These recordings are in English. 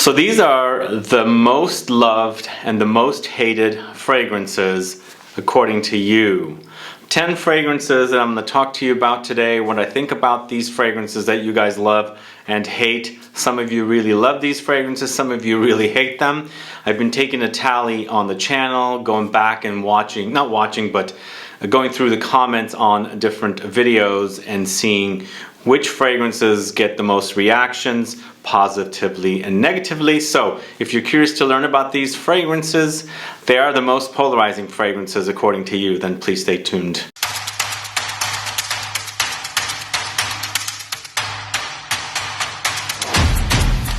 So these are the most loved and the most hated fragrances according to you. 10 fragrances that I'm going to talk to you about today, what I think about these fragrances that you guys love and hate. Some of you really love these fragrances, some of you really hate them. I've been taking a tally on the channel, going back and watching, not watching, but going through the comments on different videos and seeing which fragrances get the most reactions, positively and negatively. So if you're curious to learn about these fragrances, they are the most polarizing fragrances according to you, then please stay tuned.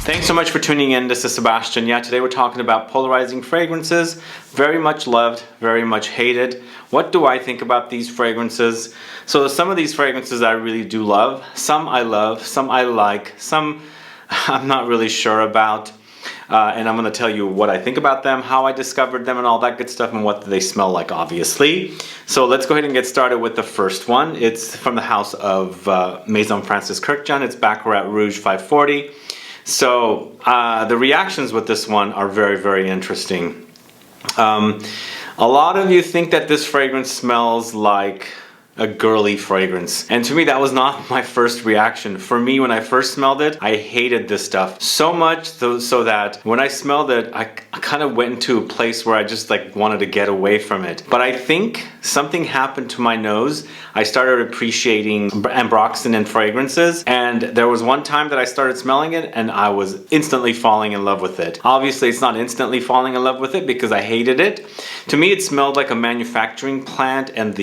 Thanks so much for tuning in. This is Sebastian. Yeah, today we're talking about polarizing fragrances. Very much loved, very much hated. What do I think about these fragrances? So some of these fragrances I really do love. Some I love, some I like, some I'm not really sure about. And I'm going to tell you what I think about them, how I discovered them and all that good stuff, and what they smell like, obviously. So let's go ahead and get started with the first one. It's from the house of MAISON Francis KURKDJIAN. It's BACCARAT Rouge 540. So the reactions with this one are very, very interesting. A lot of you think that this fragrance smells like a girly fragrance, and to me that was not my first reaction. For me, when I first smelled it, I hated this stuff so much so that when I smelled it, I kind of went into a place where I just like wanted to get away from it. But I think something happened to my nose. I started appreciating Ambroxan in fragrances, and there was one time that I started smelling it and I was instantly falling in love with it. Obviously it's not instantly falling in love with it because I hated it. To me it smelled like a manufacturing plant, and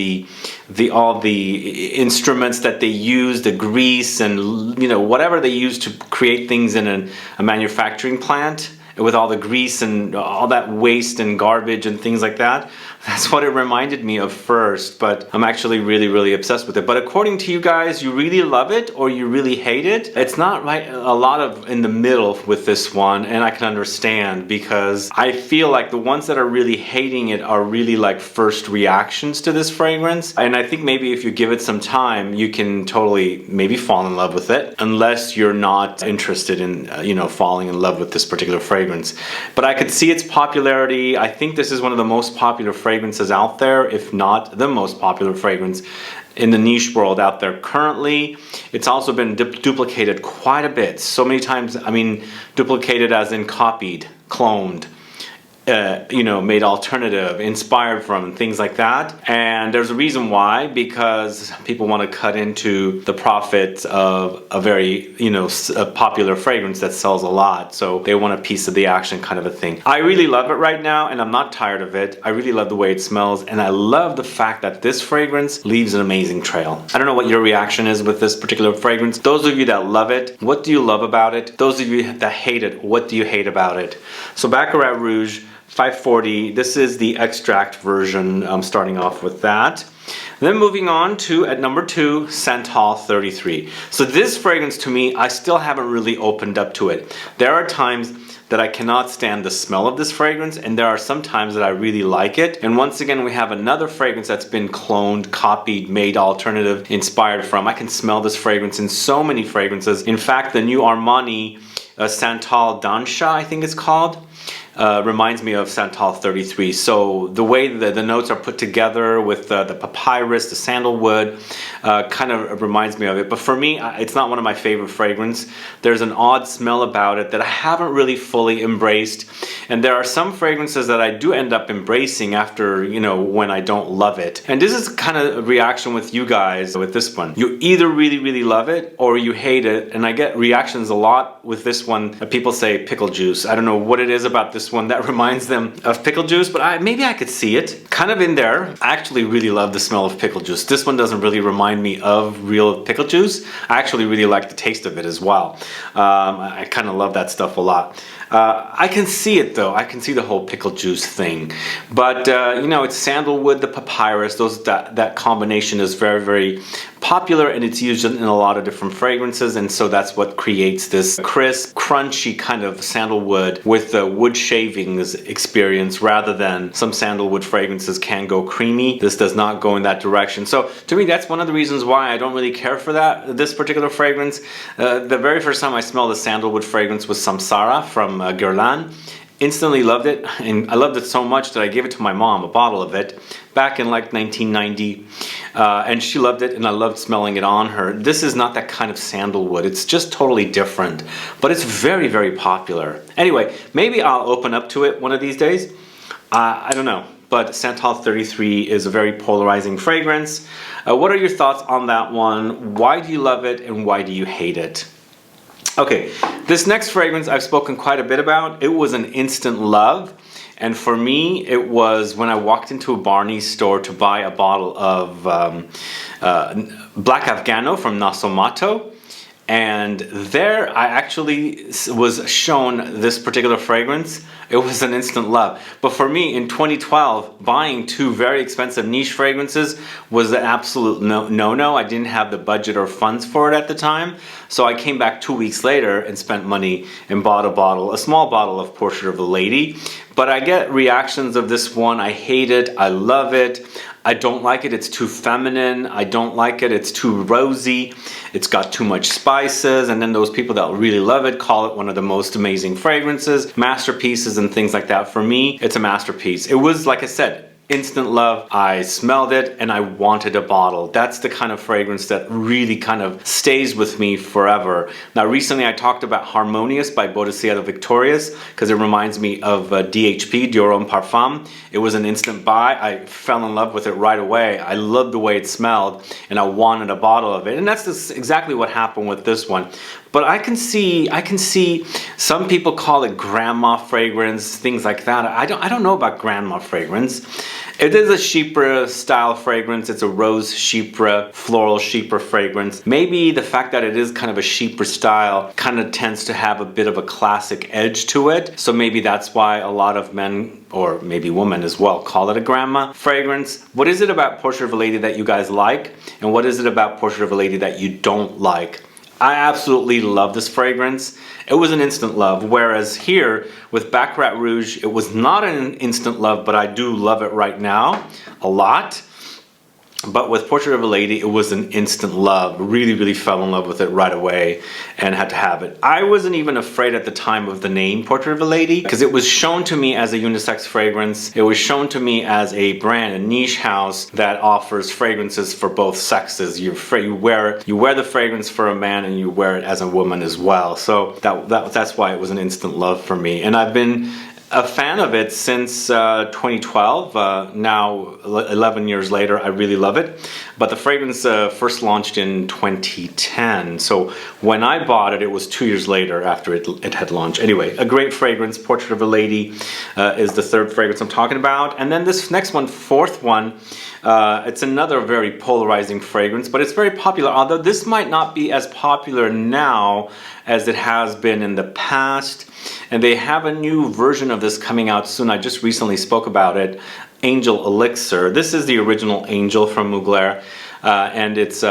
all the instruments that they use, the grease and whatever they use to create things in a manufacturing plant, with all the grease and all that waste and garbage and things like that. That's what it reminded me of first, but I'm actually really, really obsessed with it. But according to you guys, you really love it or you really hate it. It's not right, a lot of in the middle with this one, and I can understand, because I feel like the ones that are really hating it are really like first reactions to this fragrance. And I think maybe if you give it some time, you can totally maybe fall in love with it, unless you're not interested in falling in love with this particular fragrance. But I could see its popularity. I think this is one of the most popular fragrances out there, if not the most popular fragrance in the niche world out there currently. It's also been duplicated quite a bit, so many times. I mean, duplicated as in copied, cloned, made alternative, inspired from, and things like that. And there's a reason why, because people want to cut into the profits of a very a popular fragrance that sells a lot, so they want a piece of the action, kind of a thing. I really love it right now, and I'm not tired of it. I really love the way it smells, and I love the fact that this fragrance leaves an amazing trail. I don't know what your reaction is with this particular fragrance. Those of you that love it, what do you love about it? Those of you that hate it, what do you hate about it? So BACCARAT Rouge 540, this is the extract version. I'm starting off with that. Then moving on to, at number 2, SANTAL 33. So this fragrance, to me, I still haven't really opened up to it. There are times that I cannot stand the smell of this fragrance, and there are some times that I really like it. And once again, we have another fragrance that's been cloned, copied, made alternative, inspired from. I can smell this fragrance in so many fragrances. In fact, the new Armani SANTAL Dansha, I think it's called, reminds me of SANTAL 33. So the way the notes are put together with the Papyrus, the Sandalwood, kind of reminds me of it. But for me, it's not one of my favorite fragrances. There's an odd smell about it that I haven't really fully embraced. And there are some fragrances that I do end up embracing after, when I don't love it. And this is kind of a reaction with you guys with this one. You either really, really love it or you hate it. And I get reactions a lot with this one. People say pickle juice. I don't know what it is about this one that reminds them of pickle juice, but maybe I could see it kind of in there. I actually really love the smell of pickle juice. This one doesn't really remind me of real pickle juice. I actually really like the taste of it as well. I kind of love that stuff a lot. I can see it though. I can see the whole pickle juice thing. But it's sandalwood, the papyrus. That combination is very, very popular and it's used in a lot of different fragrances, and so that's what creates this crisp, crunchy kind of sandalwood with the wood shavings experience, rather than some sandalwood fragrances can go creamy. This does not go in that direction. So to me, that's one of the reasons why I don't really care for this particular fragrance. The very first time I smelled a sandalwood fragrance was Samsara from Guerlain. Instantly loved it, and I loved it so much that I gave it to my mom, a bottle of it, back in like 1990, and she loved it, and I loved smelling it on her. This is not that kind of sandalwood. It's just totally different, but it's very, very popular. Anyway, maybe I'll open up to it one of these days. I don't know, but Santal 33 is a very polarizing fragrance. What are your thoughts on that one? Why do you love it, and why do you hate it? Okay, this next fragrance I've spoken quite a bit about. It was an instant love, and for me it was when I walked into a Barney's store to buy a bottle of Black Afghano from Nasomato, and there I actually was shown this particular fragrance. It was an instant love. But for me in 2012, buying two very expensive niche fragrances was an absolute no-no. I didn't have the budget or funds for it at the time. So I came back 2 weeks later and spent money and bought a small bottle of Portrait of a Lady. But I get reactions of this one. I hate it. I love it. I don't like it. It's too feminine. I don't like it. It's too rosy. It's got too much spices. And then those people that really love it call it one of the most amazing fragrances, masterpieces and things like that. For me, it's a masterpiece. It was, like I said, instant love. I smelled it and I wanted a bottle. That's the kind of fragrance that really kind of stays with me forever. Now recently I talked about Harmonious by Bodicea Victorious because it reminds me of DHP, DIOR Homme Parfum. It was an instant buy. I fell in love with it right away. I loved the way it smelled and I wanted a bottle of it. And that's exactly what happened with this one. But I can see some people call it grandma fragrance, things like that. I don't know about grandma fragrance. It is a chypre style fragrance. It's a rose chypre, floral chypre fragrance. Maybe the fact that it is kind of a chypre style kind of tends to have a bit of a classic edge to it. So maybe that's why a lot of men, or maybe women as well, call it a grandma fragrance. What is it about Portrait of a Lady that you guys like? And what is it about Portrait of a Lady that you don't like? I absolutely love this fragrance. It was an instant love, whereas here with Baccarat Rouge, it was not an instant love, but I do love it right now a lot. But with Portrait of a Lady, it was an instant love. Really, really fell in love with it right away and had to have it. I wasn't even afraid at the time of the name Portrait of a Lady because it was shown to me as a unisex fragrance. It was shown to me as a brand, a niche house that offers fragrances for both sexes. You wear the fragrance for a man and you wear it as a woman as well. So that's why it was an instant love for me. And I've been a fan of it since 2012. Now 11 years later, I really love it. But the fragrance first launched in 2010. So when I bought it, it was 2 years later after it had launched. Anyway, a great fragrance. Portrait of a Lady is the third fragrance I'm talking about. And then this next one, fourth one, it's another very polarizing fragrance, but it's very popular. Although this might not be as popular now as it has been in the past. And they have a new version of this coming out soon. I just recently spoke about it. Angel Elixir. This is the original Angel from Mugler, and it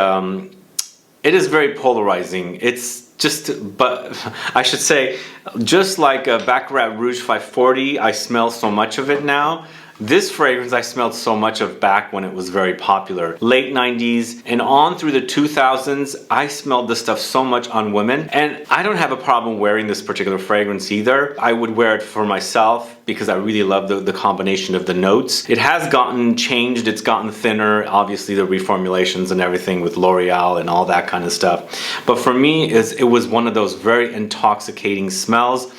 is very polarizing. It's just, but I should say, just like Baccarat Rouge 540, I smell so much of it now. This fragrance I smelled so much of back when it was very popular. Late 90s and on through the 2000s, I smelled this stuff so much on women. And I don't have a problem wearing this particular fragrance either. I would wear it for myself because I really love the combination of the notes. It has gotten changed, it's gotten thinner, obviously the reformulations and everything with L'Oreal and all that kind of stuff. But for me, it was one of those very intoxicating smells.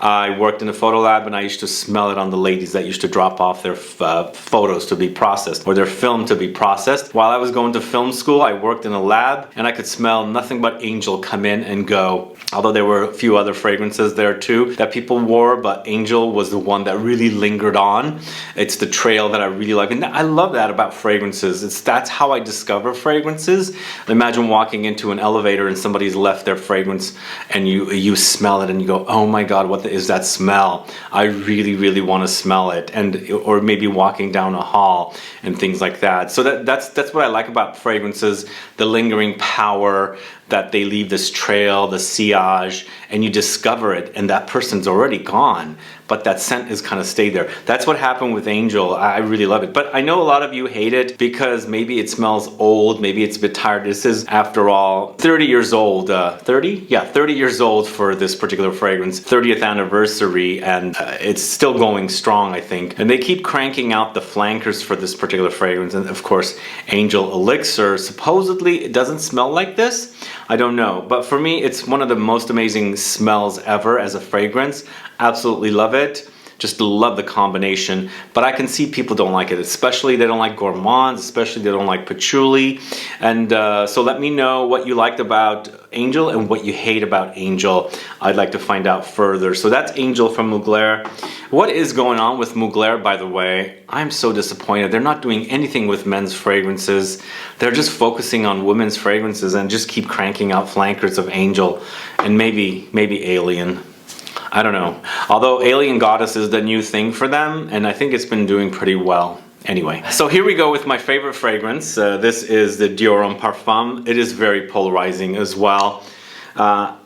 I worked in a photo lab and I used to smell it on the ladies that used to drop off their photos to be processed or their film to be processed. While I was going to film school, I worked in a lab and I could smell nothing but Angel come in and go. Although there were a few other fragrances there too that people wore, but Angel was the one that really lingered on. It's the trail that I really like, and I love that about fragrances. That's how I discover fragrances. Imagine walking into an elevator and somebody's left their fragrance and you smell it and you go, oh my god, what is that smell. I really, really want to smell it, and or maybe walking down a hall and things like that. So that's what I like about fragrances, the lingering power, that they leave this trail, the sillage, and you discover it and that person's already gone, but that scent is kind of stayed there. That's what happened with Angel. I really love it. But I know a lot of you hate it because maybe it smells old, maybe it's a bit tired. This is, after all, 30 years old. 30? Yeah, 30 years old for this particular fragrance. 30th anniversary, and it's still going strong, I think. And they keep cranking out the flankers for this particular fragrance. And of course, Angel Elixir, supposedly it doesn't smell like this. I don't know, but for me, it's one of the most amazing smells ever as a fragrance. Absolutely love it. Just love the combination, but I can see people don't like it, especially they don't like gourmands, especially they don't like patchouli. And so let me know what you liked about Angel and what you hate about Angel. I'd like to find out further. So that's Angel from Mugler. What is going on with Mugler, by the way? I'm so disappointed. They're not doing anything with men's fragrances. They're just focusing on women's fragrances and just keep cranking out flankers of Angel and maybe Alien. I don't know. Although Alien Goddess is the new thing for them, and I think it's been doing pretty well. Anyway, so here we go with my favorite fragrance. This is the DIOR Homme Parfum. It is very polarizing as well.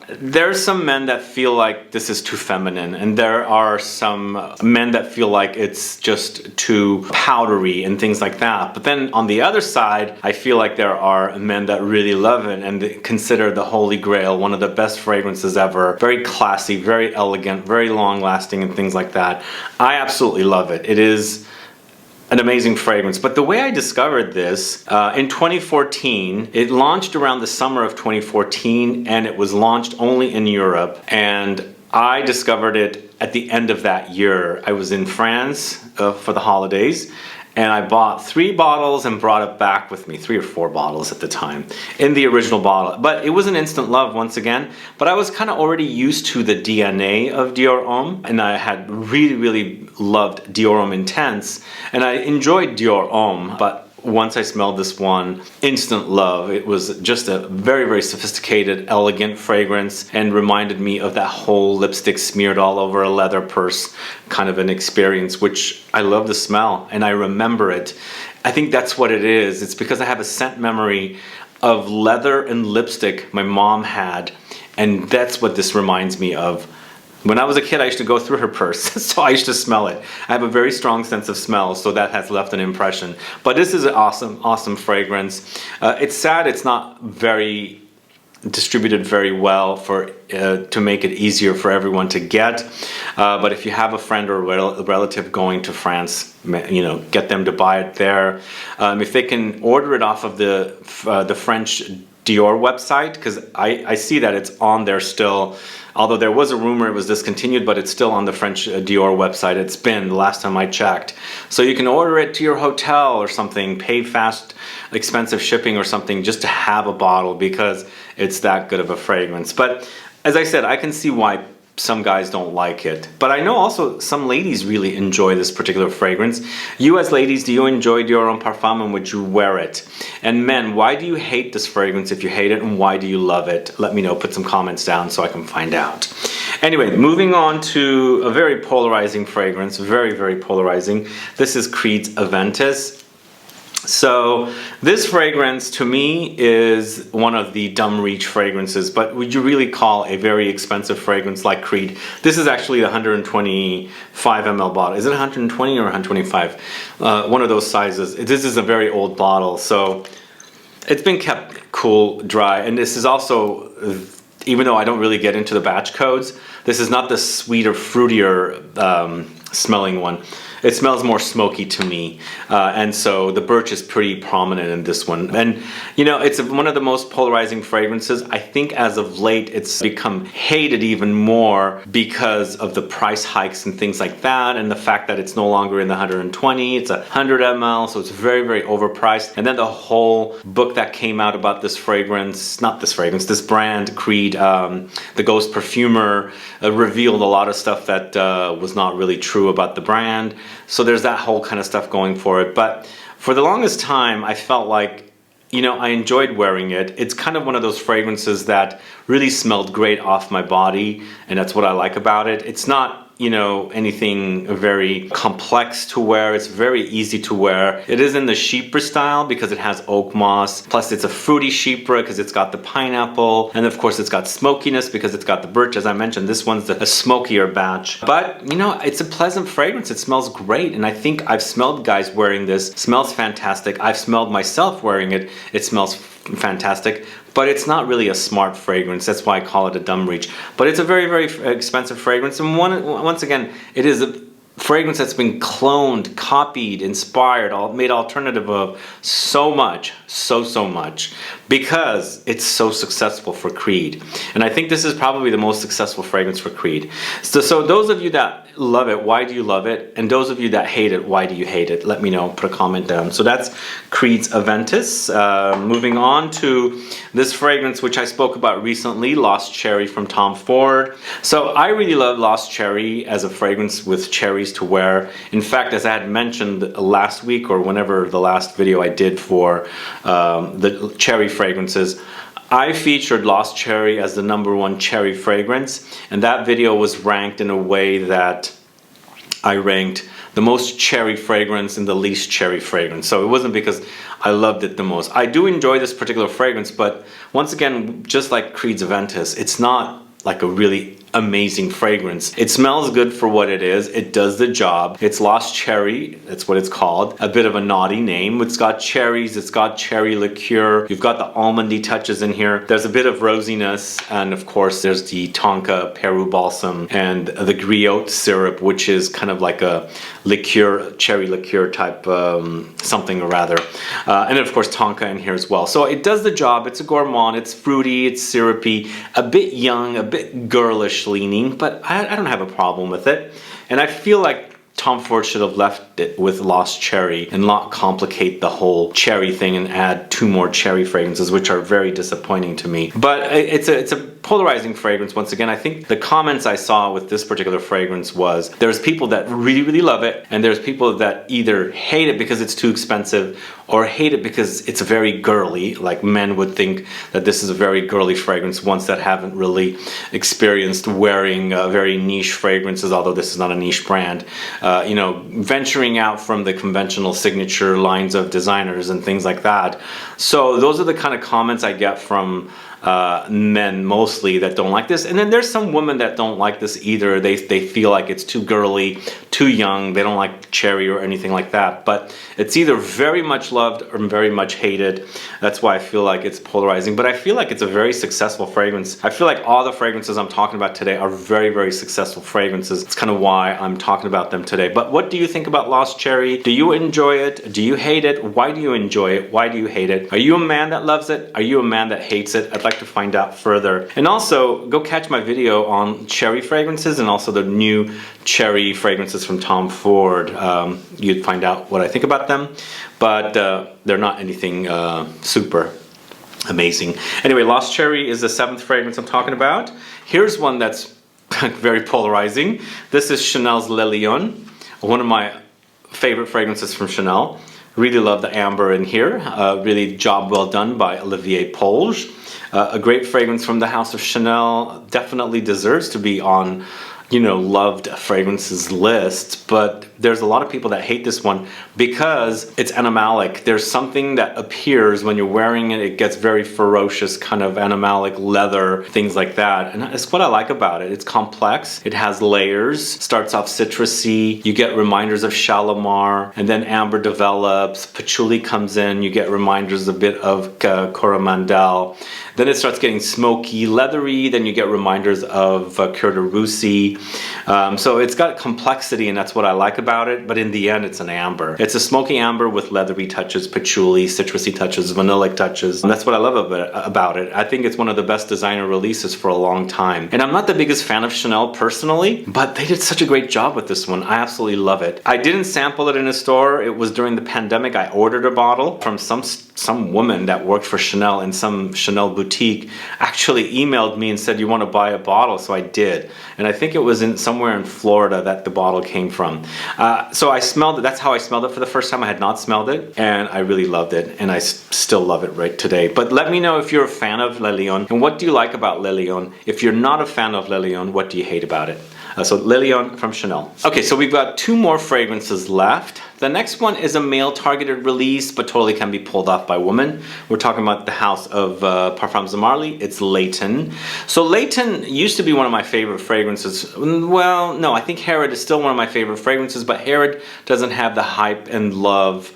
There's some men that feel like this is too feminine, and there are some men that feel like it's just too powdery and things like that. But then on the other side, I feel like there are men that really love it and consider the Holy Grail one of the best fragrances ever. Very classy, very elegant, very long lasting and things like that. I absolutely love it. It is an amazing fragrance. But the way I discovered this, in 2014, it launched around the summer of 2014, and it was launched only in Europe. And I discovered it at the end of that year. I was in France for the holidays, and I bought 3 bottles and brought it back with me, 3 or 4 bottles at the time, in the original bottle. But it was an instant love once again, but I was kind of already used to the DNA of DIOR Homme, and I had really loved DIOR Homme Intense, and I enjoyed DIOR Homme, but once I smelled this one, instant love. It was just a very sophisticated, elegant fragrance, and reminded me of that whole lipstick smeared all over a leather purse kind of an experience, which I love the smell and I remember it. I think that's what it is. It's because I have a scent memory of leather and lipstick my mom had, and that's what this reminds me of. When I was a kid, I used to go through her purse, so I used to smell it. I have a very strong sense of smell, so that has left an impression. But this is an awesome fragrance. It's sad it's not very distributed very well for to make it easier for everyone to get. But if you have a friend or a relative going to France, you know, get them to buy it there. If they can order it off of the French DIOR website, because I see that it's on there still. Although there was a rumor it was discontinued, but it's still on the French DIOR website. It's been the last time I checked. So you can order it to your hotel or something, pay fast, expensive shipping or something just to have a bottle because it's that good of a fragrance. But as I said, I can see why some guys don't like it. But I know also some ladies really enjoy this particular fragrance. You as ladies, do you enjoy DIOR Homme Parfum, and would you wear it? And men, why do you hate this fragrance if you hate it, and why do you love it? Let me know, put some comments down so I can find out. Anyway, moving on to a very polarizing fragrance, very polarizing. This is Creed's AVENTUS. So this fragrance to me is one of the dumb reach fragrances, but would you really call a very expensive fragrance like Creed? This is actually a 125 ml bottle. Is it 120 or 125? One of those sizes. This is a very old bottle, so it's been kept cool, dry, and this is also, even though I don't really get into the batch codes, this is not the sweeter, fruitier smelling one. It smells more smoky to me, and so the Birch is pretty prominent in this one. And you know, it's one of the most polarizing fragrances. I think as of late it's become hated even more because of the price hikes and things like that, and the fact that it's no longer in the 120, it's 100 ml, so it's very overpriced. And then the whole book that came out about this fragrance, not this fragrance, this brand, Creed, the Ghost Perfumer, revealed a lot of stuff that was not really true about the brand. So there's that whole kind of stuff going for it. But for the longest time, I felt like you know, I enjoyed wearing it. It's kind of one of those fragrances that really smelled great off my body, and that's what I like about it. It's not, you know, anything very complex to wear. It's very easy to wear. It is in the chypre style because it has oak moss, plus it's a fruity chypre because it's got the pineapple, and of course it's got smokiness because it's got the birch. As I mentioned, this one's a smokier batch, but you know, it's a pleasant fragrance. It smells great, and I think I've smelled guys wearing this. It smells fantastic. I've smelled myself wearing it. It smells fantastic, but it's not really a smart fragrance. That's why I call it a dumb reach. But it's a very, very expensive fragrance, and once again, it is a fragrance that's been cloned, copied, inspired, made alternative of so much, so much, because it's so successful for Creed. And I think this is probably the most successful fragrance for Creed. So those of you that love it, why do you love it? And those of you that hate it, why do you hate it? Let me know, put a comment down. So that's Creed's Aventus. Moving on to this fragrance, which I spoke about recently, Lost Cherry from Tom Ford. So I really love Lost Cherry as a fragrance with cherries to wear. In fact, as I had mentioned last week, or whenever the last video I did for the cherry fragrances, I featured Lost Cherry as the #1 cherry fragrance, and that video was ranked in a way that I ranked the most cherry fragrance and the least cherry fragrance. So it wasn't because I loved it the most. I do enjoy this particular fragrance, but once again, just like Creed's Aventus, it's not like a really amazing fragrance. It smells good for what it is. It does the job. It's Lost Cherry, that's what it's called. A bit of a naughty name. It's got cherries, it's got cherry liqueur. You've got the almondy touches in here. There's a bit of rosiness, and of course there's the Tonka Peru balsam and the griot syrup, which is kind of like a liqueur, cherry liqueur type something or rather. And of course Tonka in here as well. So it does the job. It's a gourmand, it's fruity, it's syrupy, a bit young, a bit girlish leaning, but I don't have a problem with it. And I feel like Tom Ford should have left it with Lost Cherry and not complicate the whole cherry thing and add 2 more cherry fragrances, which are very disappointing to me. But it's a polarizing fragrance. Once again, I think the comments I saw with this particular fragrance was there's people that really love it, and there's people that either hate it because it's too expensive or hate it because it's very girly. Like men would think that this is a very girly fragrance, ones that haven't really experienced wearing very niche fragrances, although this is not a niche brand. You know, venturing out from the conventional signature lines of designers and things like that. So those are the kind of comments I get from men mostly that don't like this. And then there's some women that don't like this either. They feel like it's too girly, too young. They don't like cherry or anything like that. But it's either very much loved or very much hated. That's why I feel like it's polarizing. But I feel like it's a very successful fragrance. I feel like all the fragrances I'm talking about today are very successful fragrances. It's kind of why I'm talking about them today. But what do you think about Lost Cherry? Do you enjoy it? Do you hate it? Why do you enjoy it? Why do you hate it? Are you a man that loves it? Are you a man that hates it? I'd like to find out further. And also, go catch my video on cherry fragrances and also the new cherry fragrances from Tom Ford. You'd find out what I think about them, but they're not anything super amazing. Anyway, Lost Cherry is the 7th fragrance I'm talking about. Here's one that's very polarizing. This is Chanel's Le Lion, one of my favorite fragrances from Chanel. Really love the amber in here. Really job well done by Olivier Polge. A great fragrance from the House of Chanel. Definitely deserves to be on, you know, loved fragrances list, but there's a lot of people that hate this one because it's animalic. There's something that appears when you're wearing it. It gets very ferocious, kind of animalic leather, things like that. And that's what I like about it. It's complex. It has layers. Starts off citrusy. You get reminders of Shalimar, and then amber develops. Patchouli comes in. You get reminders a bit of Coromandel. Then it starts getting smoky, leathery. Then you get reminders of Coeur de Russie. So it's got complexity, and that's what I like about it, but in the end it's an amber. It's a smoky amber with leathery touches, patchouli, citrusy touches, vanillic touches, and that's what I love about it. I think it's one of the best designer releases for a long time. And I'm not the biggest fan of Chanel personally, but they did such a great job with this one. I absolutely love it. I didn't sample it in a store. It was during the pandemic. I ordered a bottle from some some woman that worked for Chanel in some Chanel boutique actually emailed me and said, you want to buy a bottle? So I did. And I think it was in somewhere in Florida that the bottle came from. So I smelled it. That's how I smelled it for the first time. I had not smelled it, and I really loved it, and I still love it right today. But let me know if you're a fan of Le Lion, and what do you like about Le Lion? If you're not a fan of Le Lion, what do you hate about it? So Le Lion from Chanel. Okay, so we've got 2 more fragrances left. The next one is a male targeted release, but totally can be pulled off by women. We're talking about the house of Parfums de Marly. It's Layton. So Layton used to be one of my favorite fragrances. Well, no, I think Herod is still one of my favorite fragrances, but Herod doesn't have the hype and love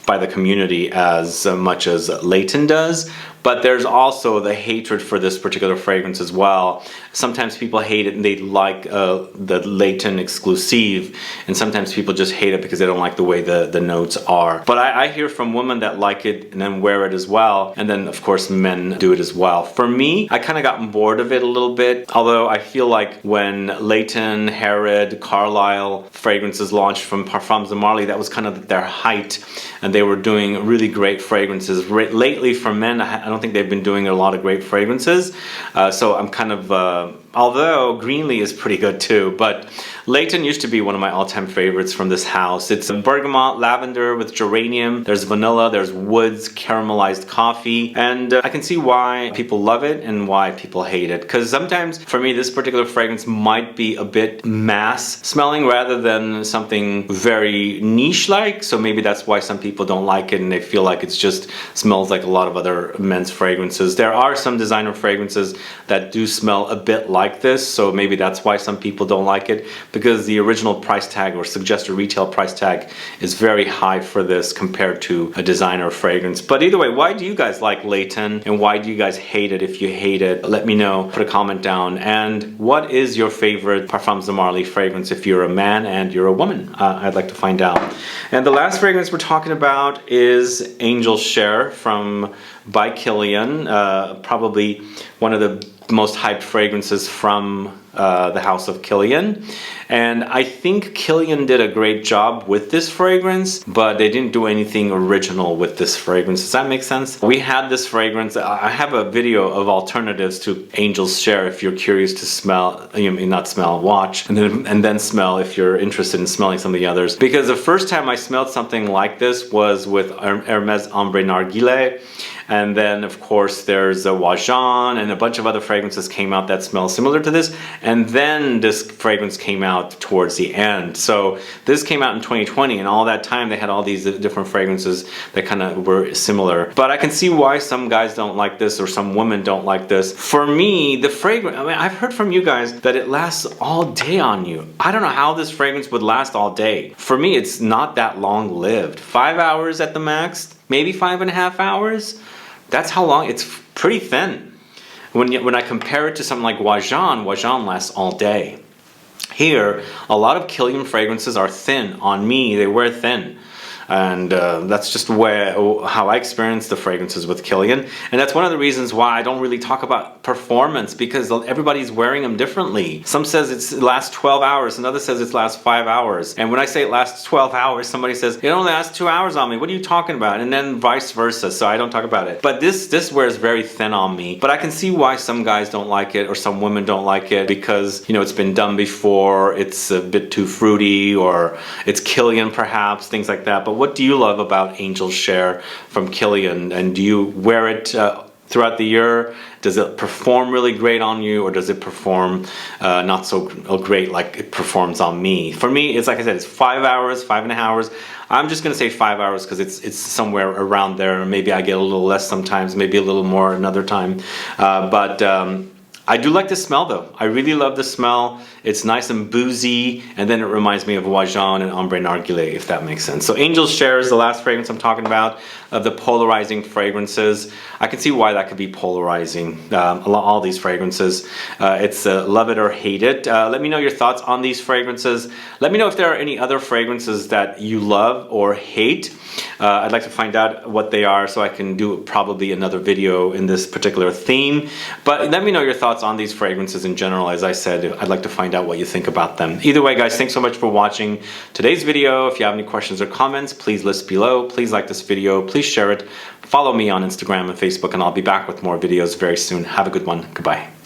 by the community as much as Layton does. But there's also the hatred for this particular fragrance as well. Sometimes people hate it and they like the Layton exclusive, and sometimes people just hate it because they don't like the way the notes are. But I hear from women that like it and then wear it as well, and then of course men do it as well. For me, I kind of gotten bored of it a little bit, although I feel like when Layton, Herod, Carlisle fragrances launched from Parfums de Marly, that was kind of their height, and they were doing really great fragrances. Lately for men, I don't think they've been doing a lot of great fragrances, so I'm kind of although Greenlee is pretty good too, but Layton used to be one of my all-time favorites from this house. It's a bergamot, lavender with geranium, there's vanilla, there's woods, caramelized coffee, and I can see why people love it and why people hate it, because sometimes for me this particular fragrance might be a bit mass smelling rather than something very niche-like, so maybe that's why some people don't like it and they feel like it's just smells like a lot of other men's fragrances. There are some designer fragrances that do smell a bit like this, so maybe that's why some people don't like it, because the original price tag or suggested retail price tag is very high for this compared to a designer fragrance. But either way, why do you guys like Layton and why do you guys hate it? If you hate it, let me know, put a comment down. And what is your favorite Parfums de Marly fragrance if you're a man and you're a woman? I'd like to find out. And the last fragrance we're talking about is Angel Share from by Kilian, probably one of the most hyped fragrances from the house of Kilian, and I think Kilian did a great job with this fragrance, but they didn't do anything original with this fragrance. Does that make sense? We had this fragrance. I have a video of alternatives to Angel's Share if you're curious to smell, you mean not smell, watch, and then smell if you're interested in smelling some of the others. Because the first time I smelled something like this was with Hermes Ambre Narguilé. And then, of course, there's a Wajan and a bunch of other fragrances came out that smell similar to this. And then this fragrance came out towards the end. So this came out in 2020, and all that time they had all these different fragrances that kind of were similar. But I can see why some guys don't like this or some women don't like this. For me, the fragrance, I mean, I've heard from you guys that it lasts all day on you. I don't know how this fragrance would last all day. For me, it's not that long lived. 5 hours at the max, maybe 5.5 hours. That's how long. It's pretty thin. When I compare it to something like Wajan, Wajan lasts all day. Here, a lot of Kilian fragrances are thin. On me, they wear thin. And that's just how I experience the fragrances with Kilian. And that's one of the reasons why I don't really talk about performance, because everybody's wearing them differently. Some says it lasts 12 hours, another says it lasts 5 hours. And when I say it lasts 12 hours, somebody says, it only lasts 2 hours on me. What are you talking about? And then vice versa, so I don't talk about it. But this wears very thin on me. But I can see why some guys don't like it or some women don't like it, because, you know, it's been done before, it's a bit too fruity, or it's Kilian perhaps, things like that. But what do you love about Angel Share from Kilian, and do you wear it throughout the year? Does it perform really great on you, or does it perform not so great like it performs on me? For me, it's like I said, it's 5 hours, 5.5 hours. I'm just gonna say 5 hours because it's somewhere around there. Maybe I get a little less sometimes, maybe a little more another time. I do like the smell though. I really love the smell. It's nice and boozy, and then it reminds me of Wajan and Ambre Narguilé, if that makes sense. So Angel Share is the last fragrance I'm talking about of the polarizing fragrances. I can see why that could be polarizing, all these fragrances. It's love it or hate it. Let me know your thoughts on these fragrances. Let me know if there are any other fragrances that you love or hate. I'd like to find out what they are so I can do probably another video in this particular theme. But let me know your thoughts on these fragrances in general. As I said, I'd like to find out what you think about them. Either way, guys, thanks so much for watching today's video. If you have any questions or comments, please list below. Please like this video. Please share it. Follow me on Instagram and Facebook, and I'll be back with more videos very soon. Have a good one. Goodbye.